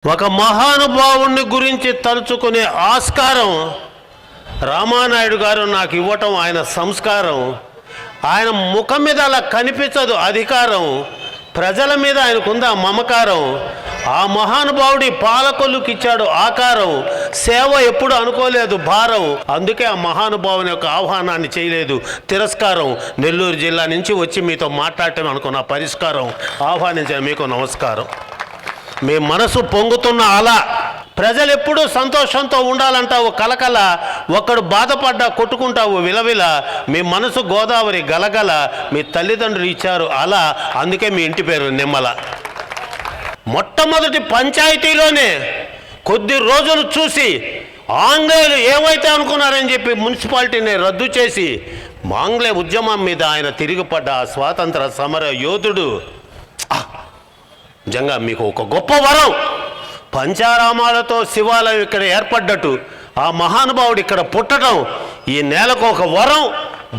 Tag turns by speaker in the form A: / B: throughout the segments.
A: ఒక మహానుభావుని గురించి తలుచుకునే ఆస్కారం రామానాయుడు గారు నాకు ఇవ్వటం ఆయన సంస్కారం. ఆయన ముఖం మీద అలా కనిపించదు అధికారం, ప్రజల మీద ఆయనకుంది ఆ మమకారం. ఆ మహానుభావుడి పాలకొల్లుకి ఇచ్చాడు ఆకారం, సేవ ఎప్పుడు అనుకోలేదు భారం. అందుకే ఆ మహానుభావుని యొక్క ఆహ్వానాన్ని చేయలేదు తిరస్కారం. నెల్లూరు జిల్లా నుంచి వచ్చి మీతో మాట్లాడటం అనుకున్న పరిష్కారం. ఆహ్వానించిన మీకు నమస్కారం. మీ మనసు పొంగుతున్న అలా ప్రజలు ఎప్పుడూ సంతోషంతో ఉండాలంటావు కలకల, ఒక్కడు బాధపడ్డా కొట్టుకుంటావు విలవిల. మీ మనసు గోదావరి గలగల, మీ తల్లిదండ్రులు ఇచ్చారు అలా, అందుకే మీ ఇంటి పేరు నిమ్మల. మొట్టమొదటి పంచాయతీలోనే కొద్ది రోజులు చూసి ఆంగ్లేయులు ఏమైతే అనుకున్నారని చెప్పి మున్సిపాలిటీని రద్దు చేసి ఆంగ్లేయ ఉద్యమం మీద ఆయన తిరిగిపడ్డ ఆ స్వాతంత్ర సమర యోధుడు. నిజంగా మీకు ఒక గొప్ప వరం. పంచారామాలతో శివాలయం ఇక్కడ ఏర్పడ్డట్టు ఆ మహానుభావుడు ఇక్కడ పుట్టడం ఈ నేలకు ఒక వరం.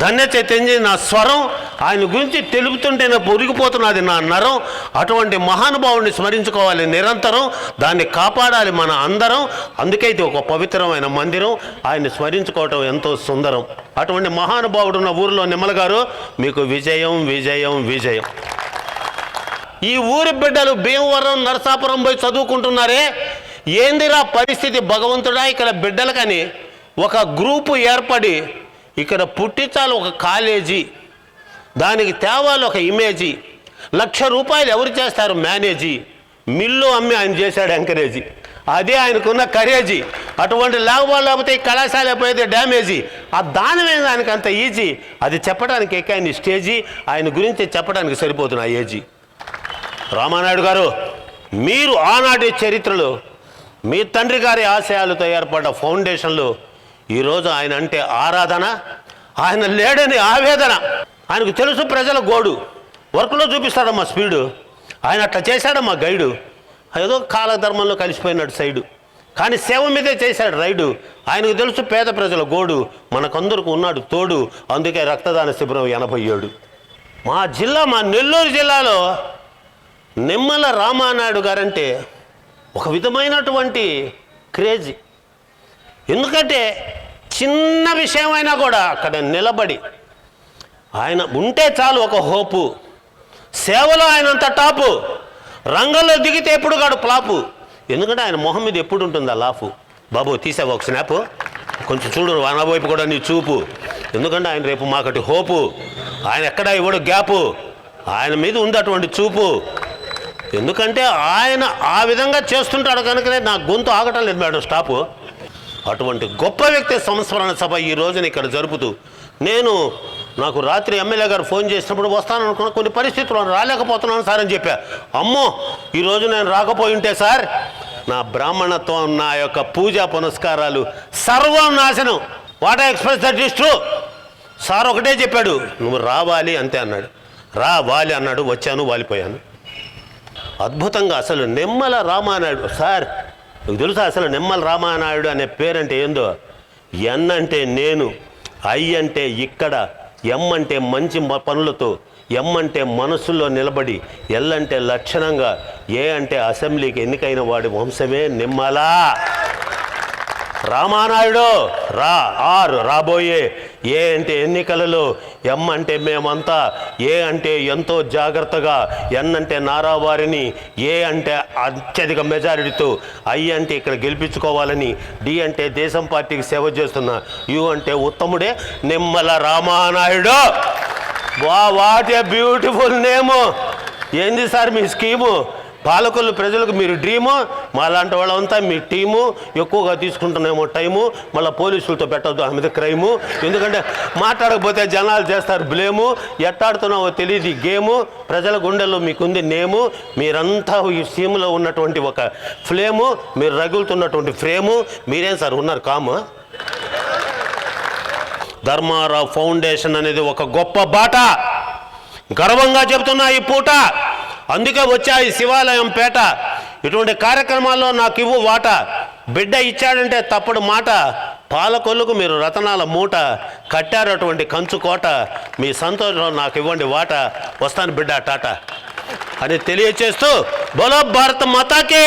A: ధన్యత చెంది నా స్వరం ఆయన గురించి తెలుపుతుంటే నాకు ఉరిగిపోతున్నది నా నరం. అటువంటి మహానుభావుడిని స్మరించుకోవాలి నిరంతరం, దాన్ని కాపాడాలి మన అందరం. అందుకే ఇది ఒక పవిత్రమైన మందిరం, ఆయన్ని స్మరించుకోవటం ఎంతో సుందరం. అటువంటి మహానుభావుడు ఉన్న ఊరిలో నిమ్మల గారు మీకు విజయం విజయం విజయం. ఈ ఊరి బిడ్డలు భీమవరం నరసాపురం పోయి చదువుకుంటున్నారే, ఏందిరా పరిస్థితి భగవంతుడా ఇక్కడ బిడ్డలకని ఒక గ్రూపు ఏర్పడి ఇక్కడ పుట్టించాలి ఒక కాలేజీ, దానికి తేవాలి ఒక ఇమేజీ. ₹1,00,000 ఎవరు చేస్తారు మేనేజీ? మిల్లు అమ్మి ఆయన చేశాడు ఎంకరేజీ, అదే ఆయనకున్న కరేజీ. అటువంటి లేకపోతే ఈ కళాశాల పోయితే డ్యామేజీ. ఆ దానమైన దానికి అంత ఈజీ, అది చెప్పడానికి ఎక్కాయని స్టేజీ. ఆయన గురించి చెప్పడానికి సరిపోతున్న ఏజీ. రామానాయుడు గారు, మీరు ఆనాటి చరిత్రలో మీ తండ్రి గారి ఆశయాలతో ఏర్పడ్డ ఫౌండేషన్లు ఈరోజు ఆయన అంటే ఆరాధన, ఆయన లేడని ఆవేదన. ఆయనకు తెలుసు ప్రజల గోడు, వర్క్లో చూపిస్తాడమ్మా స్పీడు. ఆయన అట్లా చేశాడమ్మా గైడు, ఏదో కాలధర్మంలో కలిసిపోయినాడు సైడు, కానీ సేవ మీదే చేశాడు రైడు. ఆయనకు తెలుసు పేద ప్రజల గోడు, మనకందరికి ఉన్నాడు తోడు. అందుకే రక్తదాన శిబిరం 87. మా జిల్లా, మా నెల్లూరు జిల్లాలో నిమ్మల రామానాయుడు గారంటే ఒక విధమైనటువంటి క్రేజీ. ఎందుకంటే చిన్న విషయమైనా కూడా అక్కడ నిలబడి ఆయన ఉంటే చాలు ఒక హోపు. సేవలో ఆయనంత టాపు, రంగంలో దిగితే ఎప్పుడు కాడు ఫ్లాపు. ఎందుకంటే ఆయన మొహం మీద ఎప్పుడు ఉంటుందా లాఫు. బాబు తీసావు ఒక స్నాపు, కొంచెం చూడు ఆయన వైపు కూడా నీ చూపు. ఎందుకంటే ఆయన రేపు మాకటి హోపు. ఆయన ఎక్కడ ఇవ్వడు గ్యాపు, ఆయన మీద ఉంది అటువంటి చూపు. ఎందుకంటే ఆయన ఆ విధంగా చేస్తుంటాడు కనుకనే నా గొంతు ఆగటం లేదు మేడం స్టాపు. అటువంటి గొప్ప వ్యక్తి సంస్మరణ సభ ఈ రోజున ఇక్కడ జరుపుతూ, నాకు రాత్రి ఎమ్మెల్యే గారు ఫోన్ చేసినప్పుడు వస్తాను అనుకున్న, కొన్ని పరిస్థితుల్లో రాలేకపోతున్నాను సార్ అని చెప్పా. అమ్మో ఈరోజు నేను రాకపోయి ఉంటే సార్ నా బ్రాహ్మణత్వం, నా యొక్క పూజా పునస్కారాలు సర్వం నాశనం. What I express that is true. Sir ఒకటే చెప్పాడు, నువ్వు రావాలి అంతే అన్నాడు. రావాలి అన్నాడు, వచ్చాను, వాలిపోయాను. అద్భుతంగా అసలు నిమ్మల రామానాయుడు సార్, మీకు తెలుసా అసలు నిమ్మల రామానాయుడు అనే పేరంటే ఏందో? ఎన్ అంటే నేను, ఐ అంటే ఇక్కడ, ఎం అంటే మంచి పనులతో, ఎం అంటే మనసులో నిలబడి, ఎల్ అంటే లక్షణంగా, ఏ అంటే అసెంబ్లీకి ఎన్నికైన వాడి వంశమే నిమ్మల రామానాయుడు. రాబోయే, ఏ అంటే ఎన్నికలలో, ఎం అంటే మేమంతా, ఏ అంటే ఎంతో జాగ్రత్తగా, ఎన్ అంటే నారావారిని, ఏ అంటే అత్యధిక మెజారిటీతో, ఐ అంటే ఇక్కడ గెలిపించుకోవాలని, డి అంటే దేశం పార్టీకి సేవ చేస్తున్నా, యు అంటే ఉత్తముడే Nimmala Ramanaidu. What a beautiful name. ఏంది సార్ మీ స్కీము? పాలకొల్లు ప్రజలకు మీరు డ్రీము, మా లాంటి వాళ్ళంతా మీ టీము. ఎక్కువగా తీసుకుంటున్నామో టైము, మళ్ళీ పోలీసులతో పెట్టద్దు ఆమె మీద క్రైము. ఎందుకంటే మాట్లాడకపోతే జనాలు చేస్తారు బ్లేము. ఎట్టాడుతున్నావో తెలియదు ఈ గేము. ప్రజల గుండెల్లో మీకుంది నేము. మీరంతా ఈ సీములో ఉన్నటువంటి ఒక ఫ్లేము, మీరు రగులుతున్నటువంటి ఫ్రేము. మీరేం సార్ ఉన్నారు కాము? ధర్మారావు ఫౌండేషన్ అనేది ఒక గొప్ప బాట, గర్వంగా చెబుతున్నా ఈ పూట. అందుకే వచ్చా ఈ శివాలయం పేట. ఇటువంటి కార్యక్రమాల్లో నాకు ఇవ్వు వాట. బిడ్డ ఇచ్చాడంటే తప్పుడు మాట. పాలకొల్లుకు మీరు రతనాల మూట, కట్టారు అటువంటి కంచుకోట. మీ సంతోషం నాకు ఇవ్వండి వాట. వస్తాను బిడ్డ టాటా అని తెలియచేస్తూ బోలో భారత మాతాకి.